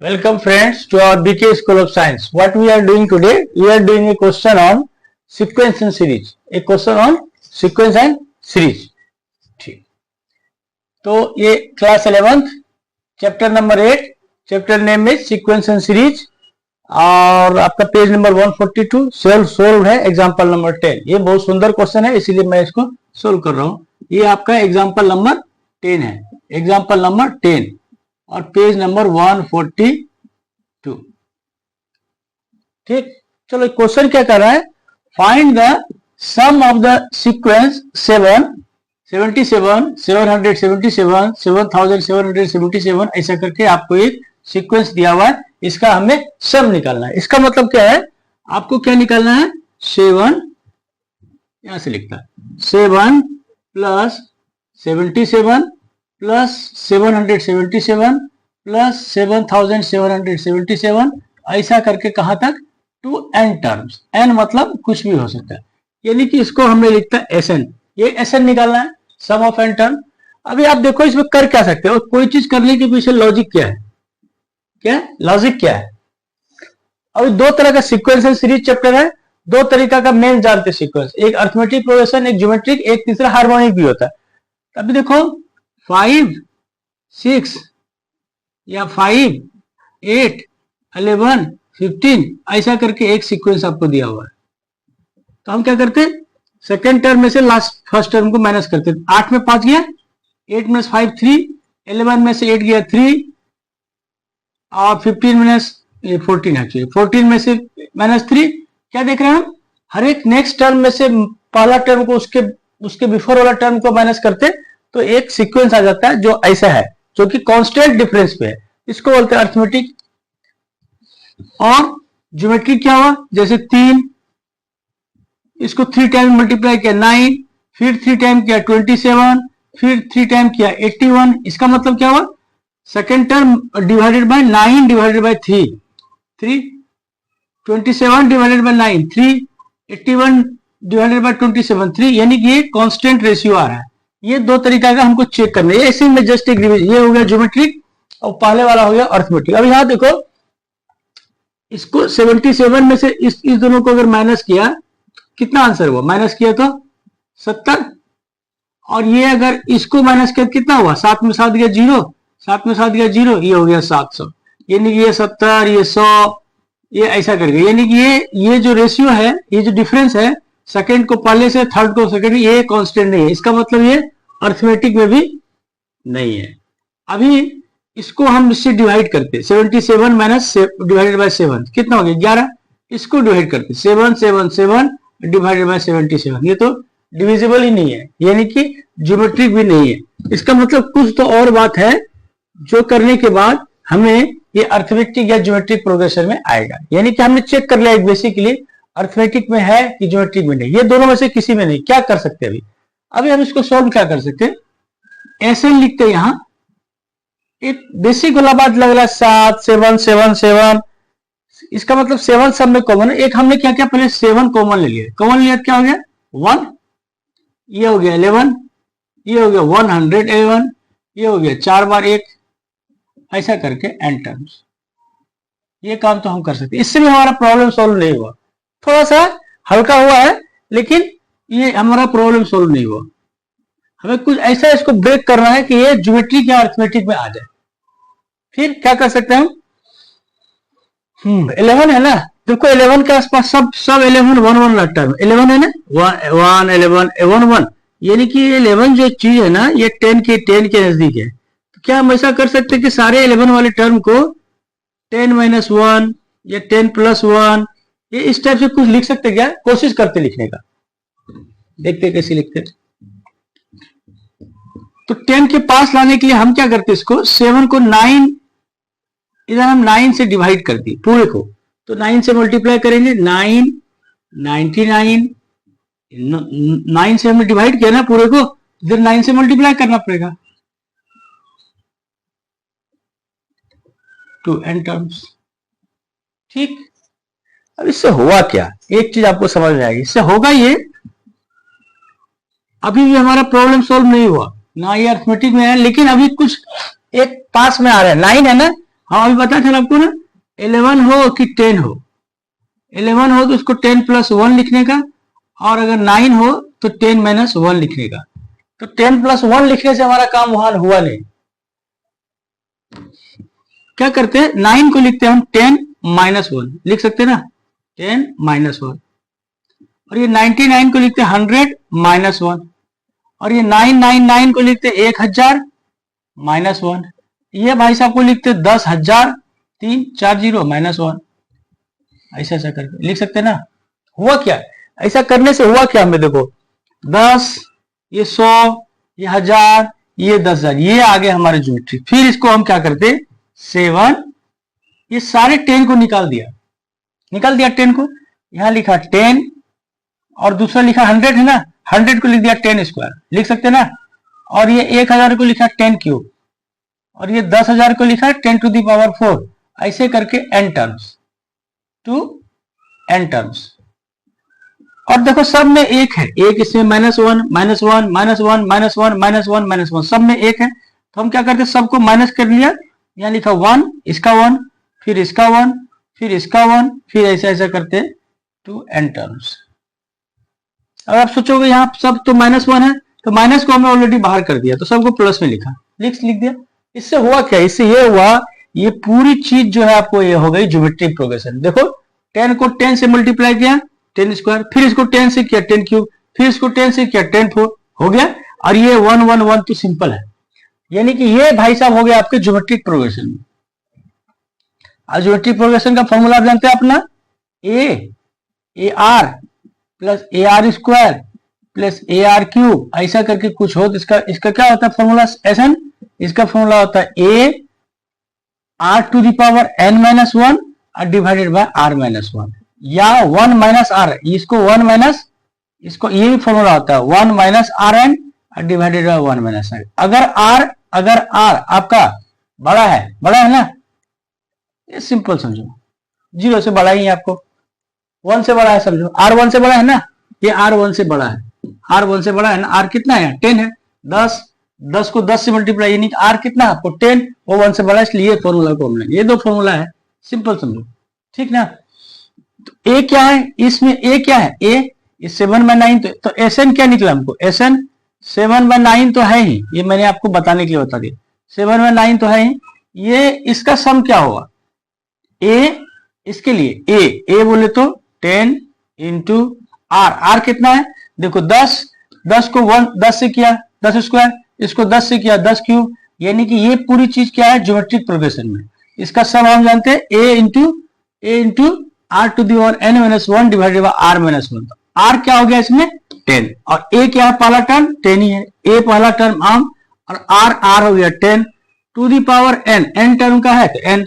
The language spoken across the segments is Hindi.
Welcome friends to our BK School of Science. What we are doing today? We are doing a question on sequence and series. A question on sequence and series. ठीक, तो ये class 11th chapter number 8 chapter name में सीक्वेंस एंड सीरीज और आपका पेज नंबर 142 सोल्व है एग्जांपल नंबर 10. ये बहुत सुंदर क्वेश्चन है इसीलिए मैं इसको सोल्व कर रहा हूँ. ये आपका एग्जांपल नंबर 10 है, एग्जांपल नंबर 10 और पेज नंबर 142. ठीक, चलो क्वेश्चन क्या कर रहा है? Find the sum of the sequence 7, 77, 777, 7777 ऐसा करके आपको एक सीक्वेंस दिया हुआ है. इसका हमें सम निकालना है. इसका मतलब क्या है? आपको क्या निकालना है? 7 यहां से लिखता है 7 प्लस 77 प्लस 777 प्लस 7777 ऐसा करके कहां तक? To N terms. एन मतलब कुछ भी हो सकता है, यानी कि इसको हमने लिखता है एस एन. ये एस एन निकालना है, सम ऑफ एन टर्म. अभी आप देखो इसमें कर क्या सकते हो, कोई चीज करने के पीछे लॉजिक क्या है? क्या लॉजिक क्या है? अभी दो तरह का सीक्वेंस एंड सीरीज चैप्टर है. दो तरीका का मेन जानते सीक्वेंस, एक अरिथमेटिक प्रोग्रेशन, एक ज्योमेट्रिक, एक तीसरा हार्मोनिक भी होता है. अभी देखो 5, 6 या 5, 8, 11, 15 ऐसा करके एक सीक्वेंस आपको दिया हुआ है. तो हम क्या करते हैं? सेकेंड टर्म में से लास्ट फर्स्ट टर्म को माइनस करते हैं. 8 में 5 गया, 8 में 5 3, 11 में से 8 गया 3 और 15 माइनस 14 है, 14 में से माइनस 3. क्या देख रहे हैं हम? हर एक नेक्स्ट टर्म में से पहला टर्म को उसके बिफोर वाला टर्म को माइनस करते तो एक सीक्वेंस आ जाता है जो ऐसा है, जो कि कांस्टेंट डिफरेंस पे है. इसको बोलते हैं अरिथमेटिक. और ज्योमेट्रिक क्या हुआ? जैसे 3, इसको 3 टाइम मल्टीप्लाई किया 9, फिर 3 टाइम किया 27, फिर 3 टाइम किया 81. इसका मतलब क्या हुआ? Second term divided by 9 divided by 3, 27 divided by 9 3, 81 divided by 27 3, यानी कि ये कांस्टेंट रेशियो आ रहा है. ये दो तरीका का हमको चेक करना है. ऐसे में जस्ट एक रिवीजन. ये हो गया ज्योमेट्रिक और पहले वाला हो गया अरिथमेटिक. अब यहां देखो, इसको 77 में से इस दोनों को अगर माइनस किया, कितना आंसर हुआ? माइनस किया तो 70. और ये अगर इसको माइनस किया कितना हुआ? 7 में 7 गया 0, 7 में 7 गया 0, ये हो गया 700. यानी कि ये 70, ये 100, ये ऐसा करके, यानी कि ये जो रेशियो है, ये जो डिफरेंस है सेकंड को पहले से थर्ड को सेकंड, ये कांस्टेंट नहीं है. इसका मतलब ये अरिथमेटिक में भी नहीं है. अभी इसको हम इससे डिवाइड करते, 77 माइनस डिवाइडेड बाय 7 कितना हो गया? 11. इसको डिवाइड करते 777 डिवाइडेड बाय 77, ये तो डिविजिबल ही नहीं है, यानी कि ज्योमेट्रिक भी नहीं है. इसका मतलब कुछ तो और बात है जो करने के बाद हमें ये अरिथमेटिक या ज्योमेट्रिक प्रोग्रेशन में आएगा. यानी कि हमने चेक कर लिया बेसिकली अरिथमेटिक में है कि ज्योमेट्रिक में नहीं. ये दोनों में से किसी में नहीं. क्या कर सकते हैं अभी हम इसको सॉल्व क्या कर सकते हैं? ऐसे लिखते हैं. यहां एक बेसिक वाला बात लग रहा है 7 7 7 7. इसका मतलब 7 सब में कॉमन है. एक हमने क्या किया, पहले 7 कॉमन ले लिया. कॉमन लिया क्या हो गया? 1. ये हो गया 11, ये हो गया 111, ये हो गया 4 बार 1, ऐसा करके n टर्म्स. ये काम तो हम कर सकते हैं. इससे भी हमारा प्रॉब्लम सॉल्व नहीं हुआ. थोड़ा सा हल्का हुआ है लेकिन ये हमारा प्रॉब्लम सॉल्व नहीं हुआ. हमें कुछ ऐसा इसको ब्रेक करना है कि ये ज्योमेट्रिक या अरिथमेटिक में आ जाए. फिर क्या कर सकते हैं हम? 11 है ना, देखो 11 के आसपास सब 11 1 1 लगता है. 11 है ना, 1 11 1 1, यानी कि 11 जो चीज है ना, ये 10 के नजदीक है. तो क्या हम ऐसा कर सकते हैं कि सारे 11 वाले टर्म को 10 माइनस 1 या 10 प्लस 1, ये इस टाइप से कुछ लिख सकते क्या? कोशिश करते लिखने का, देखते कैसे लिखते. तो 10 के पास लाने के लिए हम क्या करते? इसको 7 को 9, इधर हम 9 से डिवाइड कर दिए पूरे को, तो 9 से मल्टीप्लाई करेंगे 9 99, 9 से हमने डिवाइड किया ना पूरे को, इधर 9 से मल्टीप्लाई करना पड़ेगा टू n टर्म्स. ठीक, अब इससे हुआ क्या? एक चीज आपको समझ में आएगी. इससे होगा ये, अभी भी हमारा प्रॉब्लम सॉल्व नहीं हुआ ना, ये अरिथमेटिक में है, लेकिन अभी कुछ एक पास में आ रहा है. 9 है ना, हाँ अभी पता चला आपको ना, 11 हो कि 10 हो, 11 हो तो उसको 10 + 1 लिखने का, और अगर 9 हो तो 10 - 1 लिखने का। तो 10 + 1 लिखने से हमारा काम वहां हुआ नहीं। क्या करते हैं, 9 को लिखते हैं हम 10 - 1 लिख सकते हैं ना, 10 - 1। और ये 99 को लिखते हैं 100 - 1। और ये 999 को लिखते 1000 - 1। ये भाई साहब को लिखते 10,340 - 1। ऐसा ऐसा करके लिख सकते हैं ना। हुआ क्या, ऐसा करने से हुआ क्या हमें, देखो 10, ये 100, ये 1000, ये 10,000, ये आगे हमारे ज्योमेट्री। फिर इसको हम क्या करते, 7, ये सारे 10 को निकाल दिया 10 को, यहां लिखा 10 और दूसरा लिखा 100 है ना, 100 को लिख दिया 10² लिख सकते ना। और ये 1000 को लिखा 10³ और ये 10,000 को लिखा 10⁴। ऐसे करके n terms to n terms. और देखो सब में एक है, एक इसमें -1 -1 -1 -1 -1 -1 सब में एक है। तो हम क्या करते हैं, सबको माइनस कर लिया, यहाँ लिखा 1, इसका 1, फिर इसका 1, फिर इसका 1, फिर ऐसा ऐसा करते टू n टर्म्स। अब आप सोचोगे यहाँ सब तो -1 है, तो माइनस को हमने ऑलरेडी बाहर कर दिया, तो सबको प्लस में लिखा, लिख दिया। इससे हुआ क्या, इससे ये हुआ, ये पूरी चीज जो है आपको ये हो गई ज्योमेट्रिक प्रोग्रेशन। देखो 10 को 10 से मल्टीप्लाई किया 10², फिर इसको 10 से किया 10³, फिर इसको 10 से किया 10⁴ हो गया। और ये 1 1 1 तो सिंपल है, यानी कि ये भाई साहब हो गया आपके ज्योमेट्रिक प्रोग्रेशन। और ज्योमेट्रिक प्रोग्रेशन का फॉर्मूला आप जानते हैं अपना, AR + AR² + AR³ ऐसा करके कुछ हो, तो इसका क्या होता है फॉर्मूला, SN। इसका फॉर्मूला होता है AR⁴ डिवाइडेड बाय R-1, या 1 - R, इसको 1 इसको ये भी फॉर्मूला होता है 1 - Rn डिवाइडेड बाय 1 - R। अगर R आपका बड़ा है ना, ये सिंपल समझो, 0 से बड़ा ही है, आपको 1 से बड़ा है समझो, R1 से बड़ा है ना, ये R1 से बड़ा है, R1 से बड़ा है ना। R कितना है, 10 है, 10 को 10 से मल्टीप्लाई, यानी R कितना है आपको 10, वो 1 से बड़ा है, इसलिए ये फॉर्मूला को हमने, ये दो फॉर्मूला है, सिंपल समझो, ठीक ना। तो A क्या है, इसमें A क्या है, A 7/9, तो SN क्या निकला हमको, SN 7/9 तो है ही, ये मैंने आपको बताने के लिए बता दिया, 7/9 तो है ही। ये इसका सम क्या होगा, A इसके लिए A बोले तो 10 × R कितना है, देखो 10 को 10 से किया 10², इसको 10 से किया 10³, यानी कि ये पूरी चीज क्या है ज्योमेट्रिक प्रोग्रेशन में। इसका सम हम जानते हैं A × R⁴n - 1 divided by R-1। R क्या हो गया इसमें 10, और A क्या है पहला टर्म 10 ही है, A पहला टर्म आम, और R हो गया 10 to the power n term का है तो n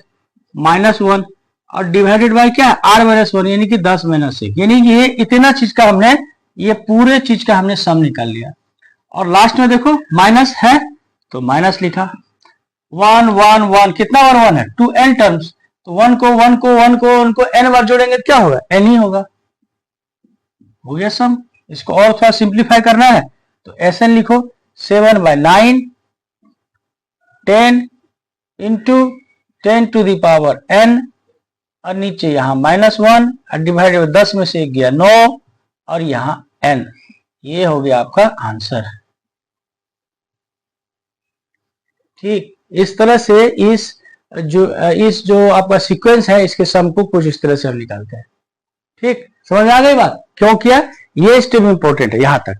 -1, और डिवाइडेड बाय क्या है R-1, यानी कि 10 - 1, यानी कि ये इतना चीज का हमने, ये पूरे चीज का हमने सम निकाल लिया। और लास्ट में देखो माइनस है तो माइनस लिखा, 1 1 1 कितना बार 1 है, 2n टर्म्स, तो 1 को n बार जोड़ेंगे क्या होगा, n ही होगा, हो गया सम। इसको और थोड़ा सिंप्लीफाई करना है तो SN लिखो 7/9 10 × 10 टू दी पावर n, और नीचे यहां -1 और डिवाइडेड बाय 10 में से एक गया 9, और यहां n, ये हो गया आपका आंसर। ठीक, इस तरह से इस जो आपका सीक्वेंस है, इसके सम को कुछ इस तरह से हम निकालते हैं। ठीक, समझ आ गई बात, क्यों किया, ये स्टेप इंपॉर्टेंट है, यहां तक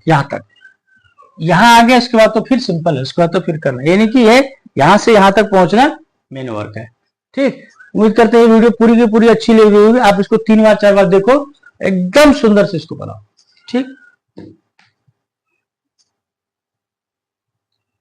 यहां आ गया, इसके बाद तो फिर सिंपल है, उसके बाद तो फिर करना, यानी कि ये यहां से यहां तक पहुंचना मेन वर्क है। ठीक, उम्मीद करते हैं वीडियो पूरी की पूरी अच्छी लगी होगी, आप इसको 3 बार 4 बार देखो, एकदम सुंदर से इसको बनाओ। ठीक।